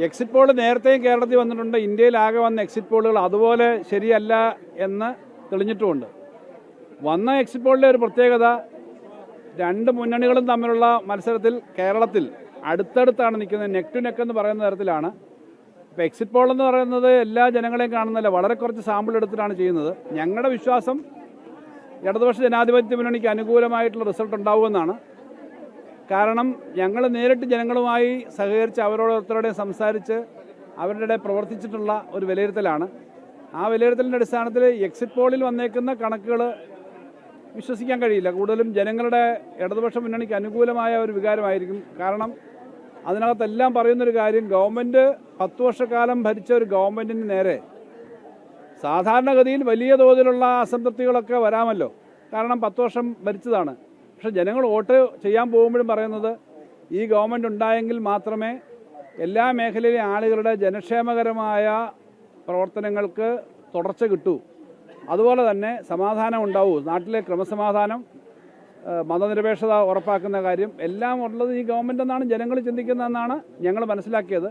Exit poll നേരത്തെയും കേരളത്തിൽ വന്നിട്ടുണ്ട്. ഇന്ത്യയിലാകെ വന്ന എക്സിറ്റ് പോളുകൾ അതുപോലെ ശരിയല്ല എന്ന് തെളിഞ്ഞിട്ടുമുണ്ട്. വന്ന എക്സിറ്റ് പോളിലെ ഒരു പ്രത്യേകത, രണ്ട് മുന്നണികളും തമ്മിലുള്ള മത്സരത്തിൽ കേരളത്തിൽ അടുത്തടുത്താണ് നിൽക്കുന്നത്. നെക്ക് ടു നെക്ക് എന്ന് പറയുന്ന തരത്തിലാണ്. ഇപ്പോൾ എക്സിറ്റ് പോൾ എന്ന് പറയുന്നത് എല്ലാ ജനങ്ങളെയും കാണുന്നില്ല, വളരെ കുറച്ച് സാമ്പിൾ എടുത്തിട്ടാണ് ചെയ്യുന്നത്. ഞങ്ങളുടെ വിശ്വാസം ഇടതുപക്ഷ ജനാധിപത്യ മുന്നണിക്ക് അനുകൂലമായിട്ടുള്ള റിസൾട്ട് ഉണ്ടാവുമെന്നാണ്. കാരണം ഞങ്ങൾ നേരിട്ട് ജനങ്ങളുമായി സഹകരിച്ച് അവരോരോരുത്തരുടെയും സംസാരിച്ച് അവരുടെ പ്രവർത്തിച്ചിട്ടുള്ള ഒരു വിലയിരുത്തലാണ്. ആ വിലയിരുത്തലിൻ്റെ അടിസ്ഥാനത്തിൽ എക്സിറ്റ് പോളിൽ വന്നേക്കുന്ന കണക്കുകൾ വിശ്വസിക്കാൻ കഴിയില്ല. കൂടുതലും ജനങ്ങളുടെ ഇടതുപക്ഷ മുന്നണിക്ക് അനുകൂലമായ ഒരു വികാരമായിരിക്കും. കാരണം അതിനകത്തെല്ലാം പറയുന്നൊരു കാര്യം, ഗവൺമെൻറ് 10 വർഷക്കാലം ഭരിച്ച ഒരു ഗവൺമെൻറ്റിന് നേരെ സാധാരണഗതിയിൽ വലിയ തോതിലുള്ള അസംതൃപ്തികളൊക്കെ വരാമല്ലോ, കാരണം 10 വർഷം ഭരിച്ചതാണ്. പക്ഷേ ജനങ്ങൾ വോട്ട് ചെയ്യാൻ പോകുമ്പോഴും പറയുന്നത് ഈ ഗവൺമെൻറ് ഉണ്ടായെങ്കിൽ മാത്രമേ എല്ലാ മേഖലയിലെ ആളുകളുടെ ജനക്ഷേമകരമായ പ്രവർത്തനങ്ങൾക്ക് തുടർച്ച കിട്ടൂ, അതുപോലെ തന്നെ സമാധാനം ഉണ്ടാവൂ, നാട്ടിലെ ക്രമസമാധാനം, മതനിരപേക്ഷത ഉറപ്പാക്കുന്ന കാര്യം എല്ലാം ഉള്ളത് ഈ ഗവൺമെൻറ് എന്നാണ് ജനങ്ങൾ ചിന്തിക്കുന്നതെന്നാണ് ഞങ്ങൾ മനസ്സിലാക്കിയത്.